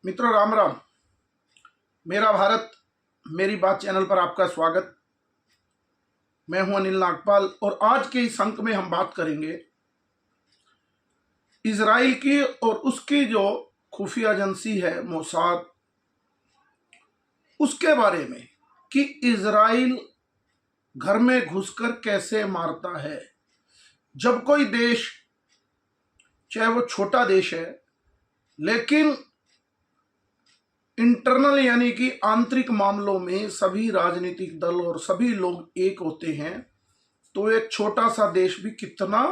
मित्रों, राम राम। मेरा भारत मेरी बात चैनल पर आपका स्वागत। मैं हूं अनिल नागपाल और आज के इस अंक में हम बात करेंगे इजराइल की और उसकी जो खुफिया एजेंसी है मोसाद, उसके बारे में कि इजराइल घर में घुसकर कैसे मारता है। जब कोई देश, चाहे वो छोटा देश है, लेकिन इंटरनल यानी कि आंतरिक मामलों में सभी राजनीतिक दल और सभी लोग एक होते हैं, तो एक छोटा सा देश भी कितना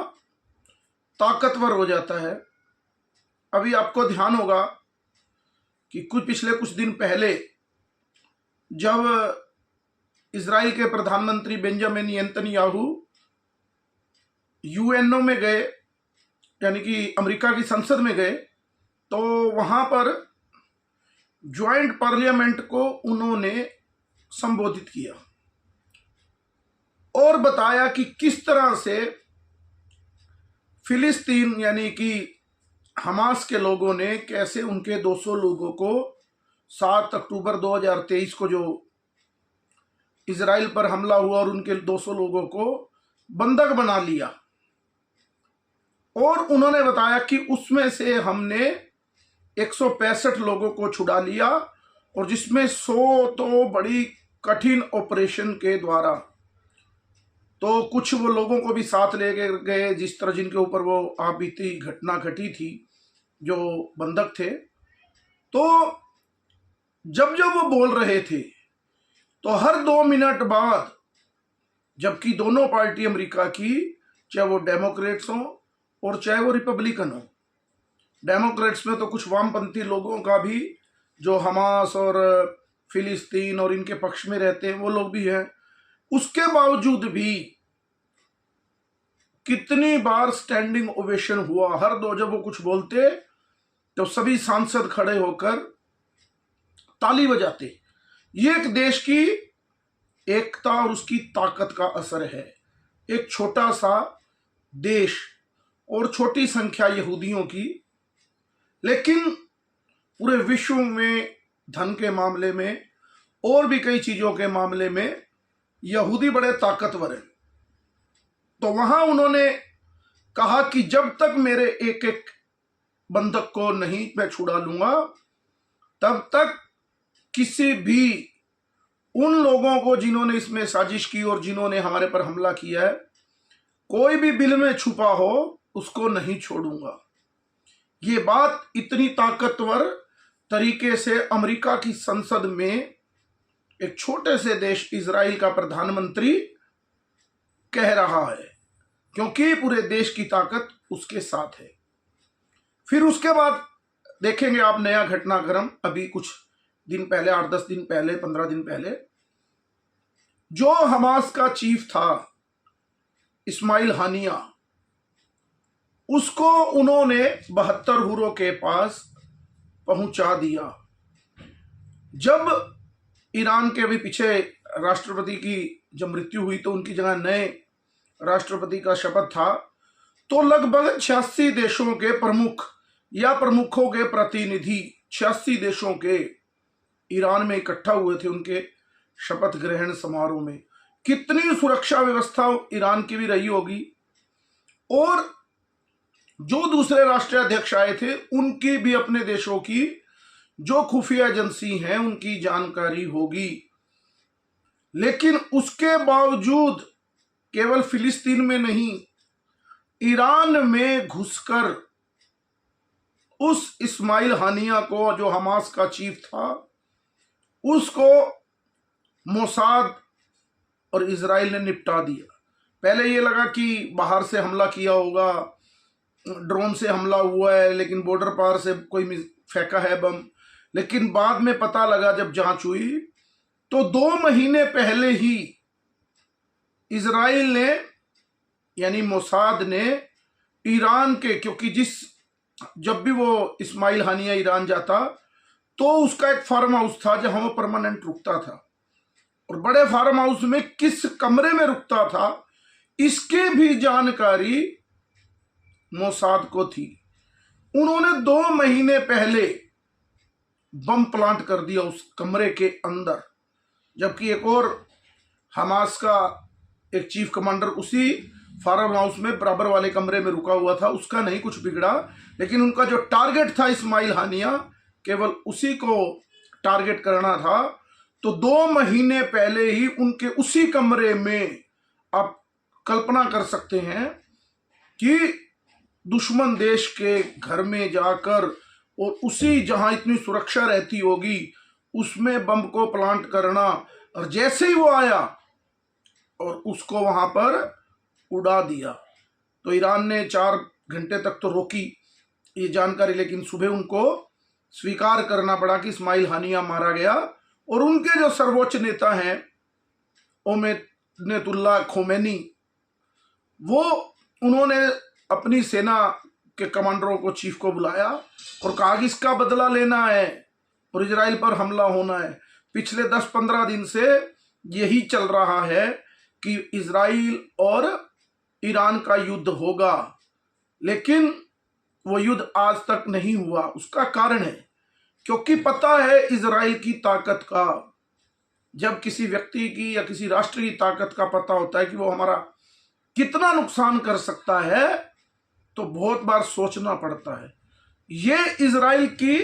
ताकतवर हो जाता है। अभी आपको ध्यान होगा कि पिछले कुछ दिन पहले जब इजराइल के प्रधानमंत्री बेंजामिन नेतन्याहू यूएनओ में गए, यानी कि अमेरिका की संसद में गए, तो वहां पर ज्वाइंट पार्लियामेंट को उन्होंने संबोधित किया और बताया कि किस तरह से फिलिस्तीन यानी कि हमास के लोगों ने कैसे उनके 200 लोगों को 7 अक्टूबर 2023 को जो इजराइल पर हमला हुआ और उनके 200 लोगों को बंधक बना लिया। और उन्होंने बताया कि उसमें से हमने 165 लोगों को छुड़ा लिया और जिसमें 100 तो बड़ी कठिन ऑपरेशन के द्वारा, तो कुछ वो लोगों को भी साथ ले गए जिस तरह जिनके ऊपर वो आपबीती घटना घटी थी, जो बंधक थे। तो जब जब वो बोल रहे थे तो हर 2 मिनट बाद, जबकि दोनों पार्टी अमेरिका की, चाहे वो डेमोक्रेट्स हो और चाहे वो रिपब्लिकन हो, डेमोक्रेट्स में तो कुछ वामपंथी लोगों का भी जो हमास और फिलिस्तीन और इनके पक्ष में रहते हैं वो लोग भी हैं, उसके बावजूद भी कितनी बार स्टैंडिंग ओवेशन हुआ। हर दो जब वो कुछ बोलते तो सभी सांसद खड़े होकर ताली बजाते। ये एक देश की एकता और उसकी ताकत का असर है। एक छोटा सा देश और छोटी संख्या यहूदियों की, लेकिन पूरे विश्व में धन के मामले में और भी कई चीजों के मामले में यहूदी बड़े ताकतवर हैं। तो वहां उन्होंने कहा कि जब तक मेरे एक एक बंधक को नहीं मैं छुड़ा लूंगा, तब तक किसी भी उन लोगों को जिन्होंने इसमें साजिश की और जिन्होंने हमारे पर हमला किया है, कोई भी बिल में छुपा हो, उसको नहीं छोड़ूंगा। ये बात इतनी ताकतवर तरीके से अमेरिका की संसद में एक छोटे से देश इजराइल का प्रधानमंत्री कह रहा है, क्योंकि पूरे देश की ताकत उसके साथ है। फिर उसके बाद देखेंगे आप नया घटनाक्रम। अभी कुछ दिन पहले, 8-10 दिन पहले, 15 दिन पहले, जो हमास का चीफ था इस्माइल हानिया, उसको उन्होंने 72 हुरों के पास पहुंचा दिया। जब ईरान के अभी पीछे राष्ट्रपति की जब मृत्यु हुई तो उनकी जगह नए राष्ट्रपति का शपथ था, तो लगभग 86 देशों के प्रमुख या प्रमुखों के प्रतिनिधि 86 देशों के ईरान में इकट्ठा हुए थे उनके शपथ ग्रहण समारोह में। कितनी सुरक्षा व्यवस्था ईरान की भी रही होगी, और जो दूसरे राष्ट्राध्यक्ष आए थे उनकी भी अपने देशों की जो खुफिया एजेंसी हैं उनकी जानकारी होगी। लेकिन उसके बावजूद केवल फिलिस्तीन में नहीं, ईरान में घुसकर उस इस्माइल हानिया को, जो हमास का चीफ था, उसको मोसाद और इजराइल ने निपटा दिया। पहले ये लगा कि बाहर से हमला किया होगा, ड्रोन से हमला हुआ है, लेकिन बॉर्डर पार से कोई फेंका है बम। लेकिन बाद में पता लगा, जब जांच हुई, तो 2 महीने पहले ही इजराइल ने यानी मोसाद ने ईरान के, क्योंकि जब भी वो इस्माइल हानिया ईरान जाता तो उसका एक फार्म हाउस था जहां वो परमानेंट रुकता था, और बड़े फार्म हाउस में किस कमरे में रुकता था इसकी भी जानकारी मोसाद को थी। उन्होंने 2 महीने पहले बम प्लांट कर दिया उस कमरे के अंदर। जबकि एक और हमास का एक चीफ कमांडर उसी फार्म हाउस में बराबर वाले कमरे में रुका हुआ था, उसका नहीं कुछ बिगड़ा, लेकिन उनका जो टारगेट था इस्माइल हानिया, केवल उसी को टारगेट करना था। तो 2 महीने पहले ही उनके उसी कमरे में, आप कल्पना कर सकते हैं कि दुश्मन देश के घर में जाकर और उसी जहां इतनी सुरक्षा रहती होगी उसमें बम को प्लांट करना, और जैसे ही वो आया और उसको वहां पर उड़ा दिया। तो ईरान ने 4 घंटे तक तो रोकी ये जानकारी, लेकिन सुबह उनको स्वीकार करना पड़ा कि इस्माइल हानिया मारा गया। और उनके जो सर्वोच्च नेता हैं ओमैदुल्लाह खोमेनी, वो उन्होंने अपनी सेना के कमांडरों को, चीफ को बुलाया और कहा कि इसका बदला लेना है और इजराइल पर हमला होना है। पिछले 10-15 दिन से यही चल रहा है कि इजराइल और ईरान का युद्ध होगा, लेकिन वो युद्ध आज तक नहीं हुआ। उसका कारण है क्योंकि पता है इजराइल की ताकत का। जब किसी व्यक्ति की या किसी राष्ट्र की ताकत का पता होता है कि वो हमारा कितना नुकसान कर सकता है, तो बहुत बार सोचना पड़ता है। ये इजराइल की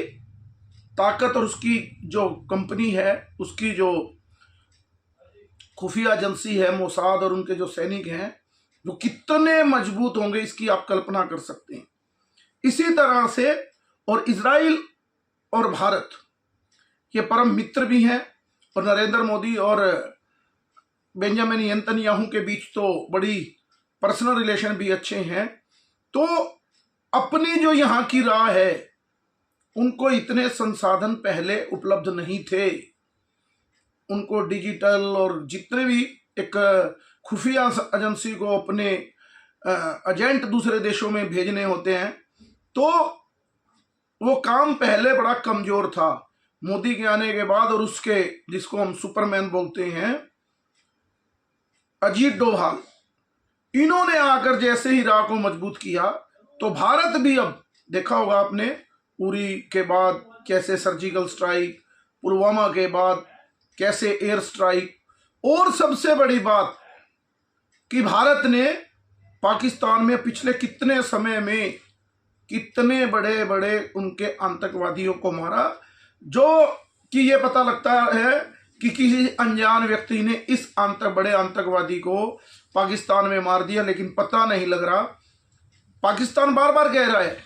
ताकत और उसकी जो कंपनी है, उसकी जो खुफिया एजेंसी है मोसाद, और उनके जो सैनिक हैं वो कितने मजबूत होंगे इसकी आप कल्पना कर सकते हैं। इसी तरह से और इजराइल और भारत ये परम मित्र भी हैं, और नरेंद्र मोदी और बेंजामिन नेतन्याहू के बीच तो बड़ी पर्सनल रिलेशन भी अच्छे हैं। तो अपनी जो यहाँ की राह है, उनको इतने संसाधन पहले उपलब्ध नहीं थे। उनको डिजिटल और जितने भी एक खुफिया एजेंसी को अपने एजेंट दूसरे देशों में भेजने होते हैं, तो वो काम पहले बड़ा कमजोर था। मोदी के आने के बाद, और उसके जिसको हम सुपरमैन बोलते हैं, अजीत डोभाल, इन्होंने आकर जैसे ही राह को मजबूत किया, तो भारत भी, अब देखा होगा आपने उरी के बाद कैसे सर्जिकल स्ट्राइक, पुलवामा के बाद कैसे एयर स्ट्राइक, और सबसे बड़ी बात कि भारत ने पाकिस्तान में पिछले कितने समय में कितने बड़े बड़े उनके आतंकवादियों को मारा, जो कि ये पता लगता है कि किसी अनजान व्यक्ति ने इस बड़े आतंकवादी को पाकिस्तान में मार दिया, लेकिन पता नहीं लग रहा। पाकिस्तान बार बार कह रहा है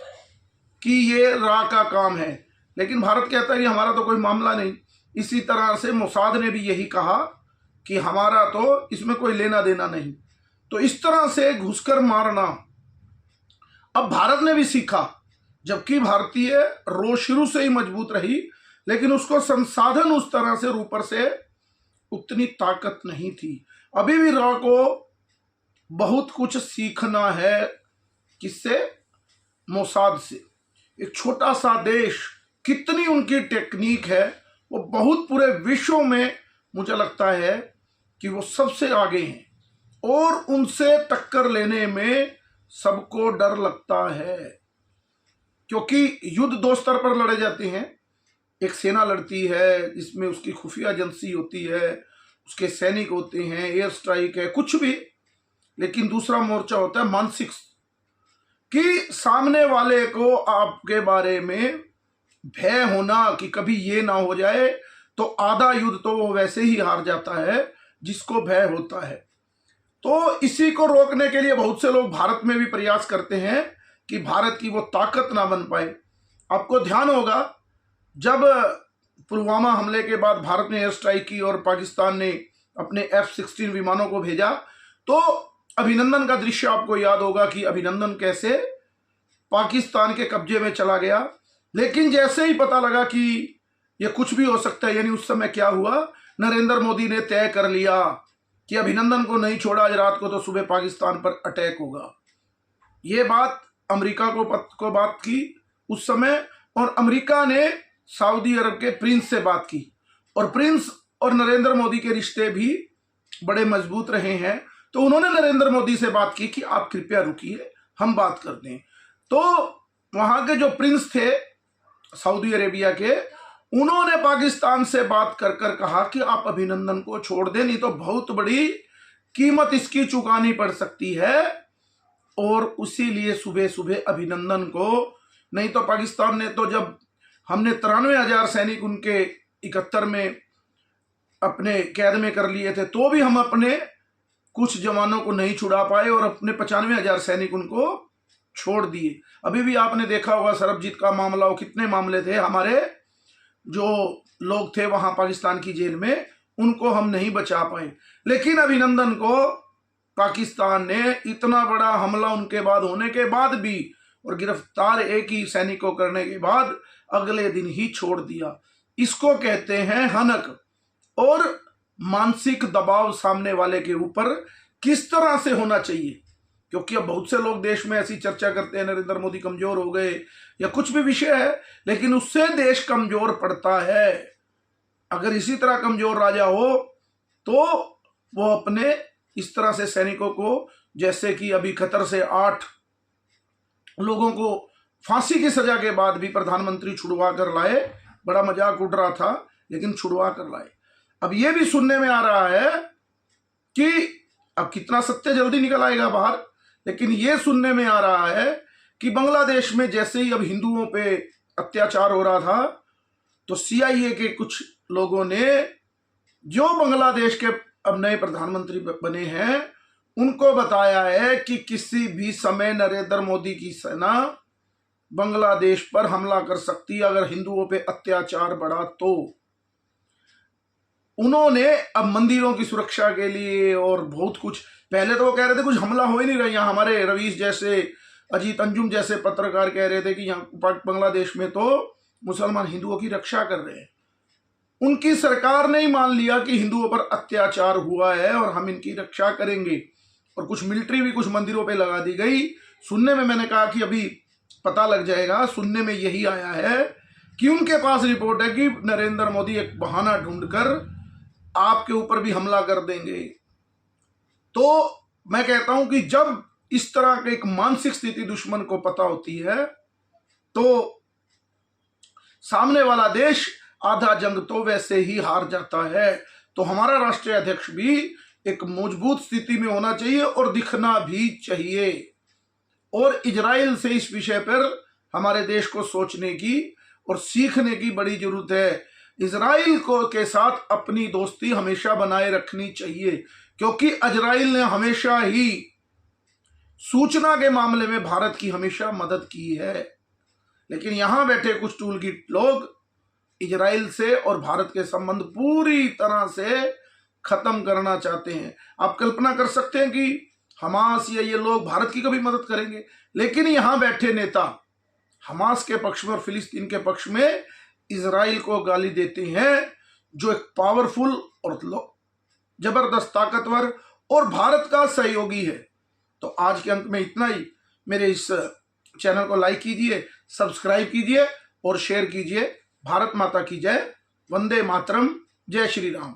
कि ये रा का काम है, लेकिन भारत कहता है कि हमारा तो कोई मामला नहीं। इसी तरह से मोसाद ने भी यही कहा कि हमारा तो इसमें कोई लेना देना नहीं। तो इस तरह से घुसकर मारना अब भारत ने भी सीखा, जबकि भारतीय रो शुरू से ही मजबूत रही, लेकिन उसको संसाधन उस तरह से ऊपर से उतनी ताकत नहीं थी। अभी भी रॉ को बहुत कुछ सीखना है। किससे? मोसाद से। एक छोटा सा देश, कितनी उनकी टेक्निक है, वो बहुत पूरे विश्व में मुझे लगता है कि वो सबसे आगे हैं, और उनसे टक्कर लेने में सबको डर लगता है, क्योंकि युद्ध 2 स्तर पर लड़े जाते हैं। एक सेना लड़ती है जिसमें उसकी खुफिया एजेंसी होती है, उसके सैनिक होते हैं, एयर स्ट्राइक है, कुछ भी। लेकिन दूसरा मोर्चा होता है मानसिक, कि सामने वाले को आपके बारे में भय होना कि कभी ये ना हो जाए, तो आधा युद्ध तो वो वैसे ही हार जाता है जिसको भय होता है। तो इसी को रोकने के लिए बहुत से लोग भारत में भी प्रयास करते हैं कि भारत की वो ताकत ना बन पाए। आपको ध्यान होगा जब पुलवामा हमले के बाद भारत ने एयर स्ट्राइक की और पाकिस्तान ने अपने F-16 विमानों को भेजा, तो अभिनंदन का दृश्य आपको याद होगा कि अभिनंदन कैसे पाकिस्तान के कब्जे में चला गया। लेकिन जैसे ही पता लगा कि ये कुछ भी हो सकता है, यानी उस समय क्या हुआ, नरेंद्र मोदी ने तय कर लिया कि अभिनंदन को नहीं छोड़ा आज रात को तो सुबह पाकिस्तान पर अटैक होगा। ये बात अमेरिका को बात की उस समय, और अमेरिका ने सऊदी अरब के प्रिंस से बात की, और प्रिंस और नरेंद्र मोदी के रिश्ते भी बड़े मजबूत रहे हैं। तो उन्होंने नरेंद्र मोदी से बात की कि आप कृपया रुकिए, हम बात करते हैं। तो वहां के जो प्रिंस थे सऊदी अरेबिया के, उन्होंने पाकिस्तान से बात कर कर कहा कि आप अभिनंदन को छोड़ दें, नहीं तो बहुत बड़ी कीमत इसकी चुकानी पड़ सकती है। और उसी लिए सुबह सुबह अभिनंदन को, नहीं तो पाकिस्तान ने तो, जब हमने 93,000 सैनिक उनके 71 में अपने कैद में कर लिए थे, तो भी हम अपने कुछ जवानों को नहीं छुड़ा पाए और अपने 95,000 सैनिक उनको छोड़ दिए। अभी भी आपने देखा होगा सरबजीत का मामला, वो कितने मामले थे, हमारे जो लोग थे वहां पाकिस्तान की जेल में, उनको हम नहीं बचा पाए। लेकिन अभिनंदन को पाकिस्तान ने इतना बड़ा हमला उनके बाद होने के बाद भी और गिरफ्तार एक ही सैनिक को करने के बाद अगले दिन ही छोड़ दिया। इसको कहते हैं हनक। और मानसिक दबाव सामने वाले के ऊपर किस तरह से होना चाहिए, क्योंकि अब बहुत से लोग देश में ऐसी चर्चा करते हैं नरेंद्र मोदी कमजोर हो गए या कुछ भी विषय है, लेकिन उससे देश कमजोर पड़ता है। अगर इसी तरह कमजोर राजा हो तो वो अपने इस तरह से सैनिकों को, जैसे कि अभी कतर से 8 लोगों को फांसी की सजा के बाद भी प्रधानमंत्री छुड़वा कर लाए। बड़ा मजाक उड़ रहा था, लेकिन छुड़वा कर लाए। अब ये भी सुनने में आ रहा है कि अब कितना सत्य जल्दी निकल आएगा बाहर, लेकिन ये सुनने में आ रहा है कि बांग्लादेश में जैसे ही अब हिंदुओं पे अत्याचार हो रहा था, तो CIA के कुछ लोगों ने, जो बांग्लादेश के अब नए प्रधानमंत्री बने हैं, उनको बताया है कि किसी भी समय नरेंद्र मोदी की सेना बांग्लादेश पर हमला कर सकती है अगर हिंदुओं पे अत्याचार बढ़ा तो। उन्होंने अब मंदिरों की सुरक्षा के लिए और बहुत कुछ, पहले तो वो कह रहे थे कुछ हमला हो ही नहीं रहा, यहाँ हमारे रवीश जैसे, अजीत अंजुम जैसे पत्रकार कह रहे थे कि यहाँ बांग्लादेश में तो मुसलमान हिंदुओं की रक्षा कर रहे हैं। उनकी सरकार ने ही मान लिया कि हिंदुओं पर अत्याचार हुआ है और हम इनकी रक्षा करेंगे, और कुछ मिलिट्री भी कुछ मंदिरों पे लगा दी गई। सुनने में, मैंने कहा कि अभी पता लग जाएगा, सुनने में यही आया है कि उनके पास रिपोर्ट है कि नरेंद्र मोदी एक बहाना ढूंढकर आपके ऊपर भी हमला कर देंगे। तो मैं कहता हूं कि जब इस तरह की एक मानसिक स्थिति दुश्मन को पता होती है, तो सामने वाला देश आधा जंग तो वैसे ही हार जाता है। तो हमारा राष्ट्रीय अध्यक्ष भी एक मजबूत स्थिति में होना चाहिए और दिखना भी चाहिए। और इजराइल से इस विषय पर हमारे देश को सोचने की और सीखने की बड़ी जरूरत है। इजराइल को के साथ अपनी दोस्ती हमेशा बनाए रखनी चाहिए, क्योंकि इजराइल ने हमेशा ही सूचना के मामले में भारत की हमेशा मदद की है। लेकिन यहां बैठे कुछ टूलकिट लोग इजराइल से और भारत के संबंध पूरी तरह से खत्म करना चाहते हैं। आप कल्पना कर सकते हैं कि हमास या ये लोग भारत की कभी मदद करेंगे, लेकिन यहां बैठे नेता हमास के पक्ष में और फिलिस्तीन के पक्ष में इजराइल को गाली देते हैं, जो एक पावरफुल और जबरदस्त ताकतवर और भारत का सहयोगी है। तो आज के अंत में इतना ही। मेरे इस चैनल को लाइक कीजिए, सब्सक्राइब कीजिए और शेयर कीजिए। भारत माता की जय। वंदे मातरम। जय श्री राम।